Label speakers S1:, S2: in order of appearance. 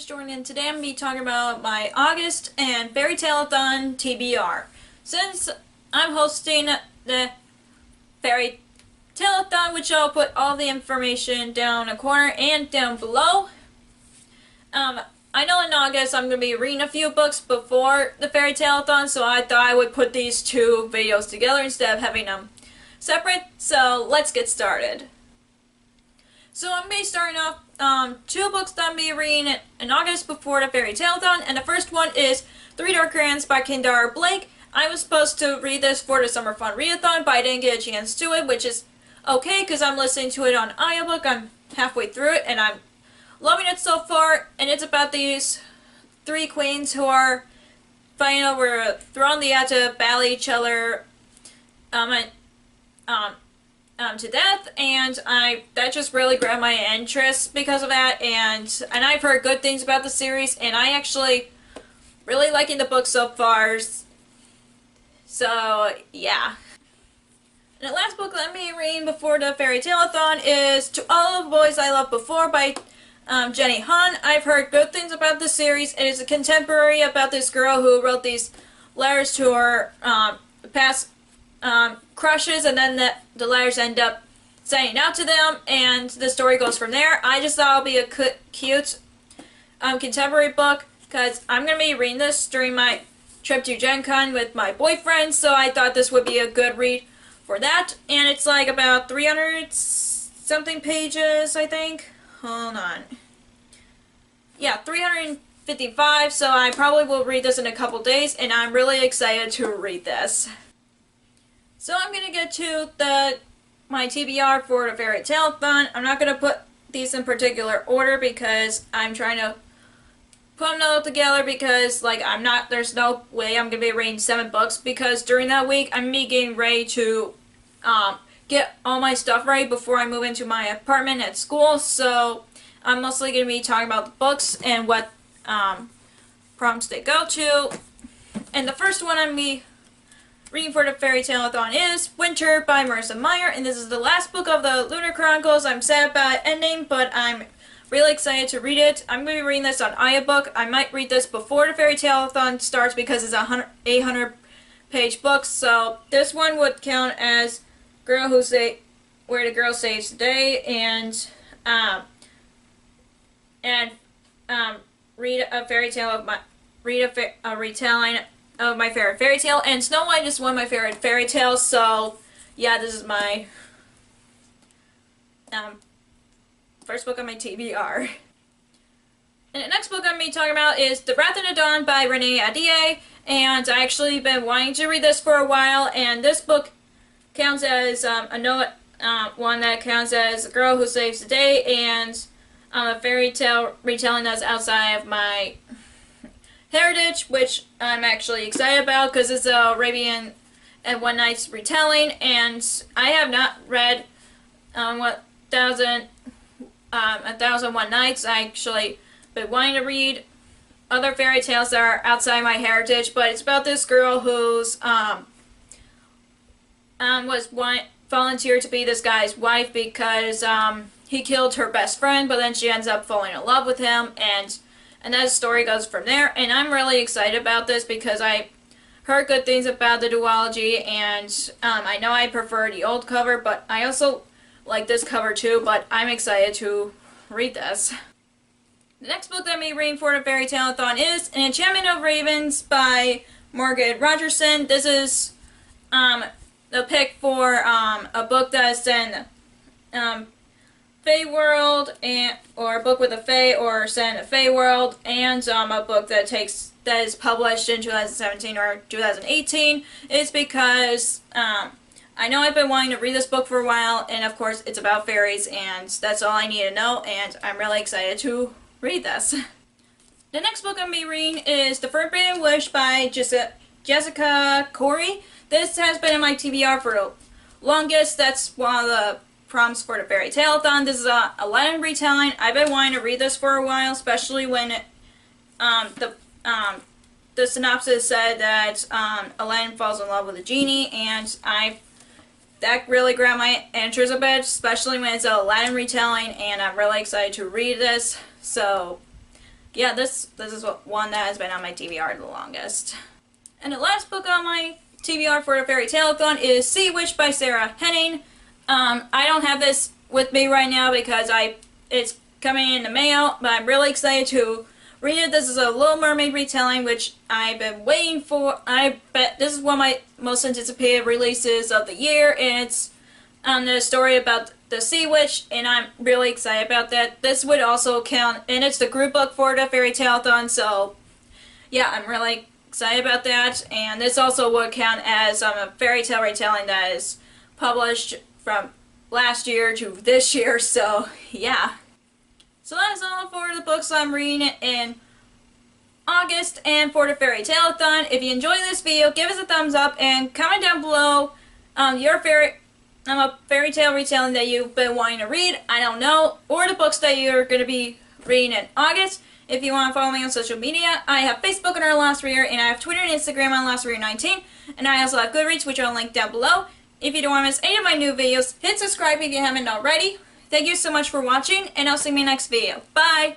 S1: is Jordan, and today I'm going to be talking about my August and Fairytaleathon TBR. Since I'm hosting the Fairytaleathon, which I'll put all the information down a corner and down below. I know in August I'm going to be reading a few books before the Fairytaleathon, so I thought I would put these two videos together instead of having them separate. So let's get started. So I'm going to be starting off two books that I'm going to be reading in August before the Fairytaleathon, and the first one is Three Dark Crayons by Kendara Blake. I was supposed to read this for the Summer Fun Readathon, but I didn't get a chance to it, which is okay because I'm listening to it on audiobook. I'm halfway through it, and I'm loving it so far, and it's about these three queens who are fighting over a throne. They have to battle each other to death, and that just really grabbed my interest because of that, and I've heard good things about the series, and I actually really liking the book so far, so yeah. And the last book that I'm going to be reading before the Fairytaleathon is To All the Boys I Loved Before by Jenny Han. I've heard good things about this series. It is a contemporary about this girl who wrote these letters to her past crushes, and then the letters end up sending out to them, and the story goes from there. I just thought it would be a cute contemporary book because I'm going to be reading this during my trip to Gen Con with my boyfriend, so I thought this would be a good read for that. And it's like about 300 something pages, I think. Hold on. Yeah, 355, so I probably will read this in a couple days, and I'm really excited to read this. So I'm going to get to my TBR for the Fairytaleathon. I'm not going to put these in particular order because I'm trying to put them all together because there's no way I'm going to be reading 7 books because during that week I'm going to be getting ready to get all my stuff ready before I move into my apartment at school. So I'm mostly going to be talking about the books and what prompts they go to. And the first one I'm going to be reading for the Fairytaleathon is Winter by Marissa Meyer, and this is the last book of the Lunar Chronicles. I'm sad about ending, but I'm really excited to read it. I'm going to be reading this on audiobook. I might read this before the Fairytaleathon starts because it's a 800-page book, so this one would count as Where the Girl Saves the Day, and read a retelling of my favorite fairy tale, and Snow White is one of my favorite fairy tales, so yeah, this is my first book on my TBR. And the next book I'm going to be talking about is The Wrath of the Dawn by Renee Ahdieh, and I actually been wanting to read this for a while, and this book counts as one that counts as a girl who saves the day, and a fairy tale retelling that's outside of my heritage, which I'm actually excited about because it's a Arabian and One Night's retelling, and I have not read 1001 Nights. I actually been wanting to read other fairy tales that are outside my heritage, but it's about this girl who's volunteered to be this guy's wife because he killed her best friend, but then she ends up falling in love with him, and that story goes from there. And I'm really excited about this because I heard good things about the duology, and I know I prefer the old cover, but I also like this cover too, but I'm excited to read this. The next book that I'm going to be reading for the Fairytaleathon is An Enchantment of Ravens by Margaret Rogerson. This is the pick for a book that's in Fae World, or a book with a Fae, or set in a Fae World, and a book that is published in 2017 or 2018. Is because I know I've been wanting to read this book for a while, and of course it's about fairies, and that's all I need to know, and I'm really excited to read this. The next book I'm going to be reading is The Forbidden Wish by Jessica Corey. This has been in my TBR for the longest. That's one of the prompts for the Fairytaleathon. This is a Aladdin retelling. I've been wanting to read this for a while, especially when the synopsis said that Aladdin falls in love with a genie, and that really grabbed my interest a bit, especially when it's an Aladdin retelling, and I'm really excited to read this. So yeah, this is one that has been on my TBR the longest. And the last book on my TBR for the Fairytaleathon is Sea Witch by Sarah Henning. I don't have this with me right now because it's coming in the mail, but I'm really excited to read it. This is a Little Mermaid retelling, which I've been waiting for. I bet this is one of my most anticipated releases of the year, and it's the story about the Sea Witch, and I'm really excited about that. This would also count, and it's the group book for the Fairytaleathon, so yeah, I'm really excited about that. And this also would count as a fairy tale retelling that is published from last year to this year, so yeah. So that is all for the books I'm reading in August and for the Fairytaleathon. If you enjoyed this video, give us a thumbs up and comment down below your favorite fairy tale retelling that you've been wanting to read, I don't know, or the books that you're going to be reading in August. If you want to follow me on social media, I have Facebook under Last Reader, and I have Twitter and Instagram on LastReader19, and I also have Goodreads, which are linked down below. If you don't want to miss any of my new videos, hit subscribe if you haven't already. Thank you so much for watching, and I'll see you in my next video. Bye!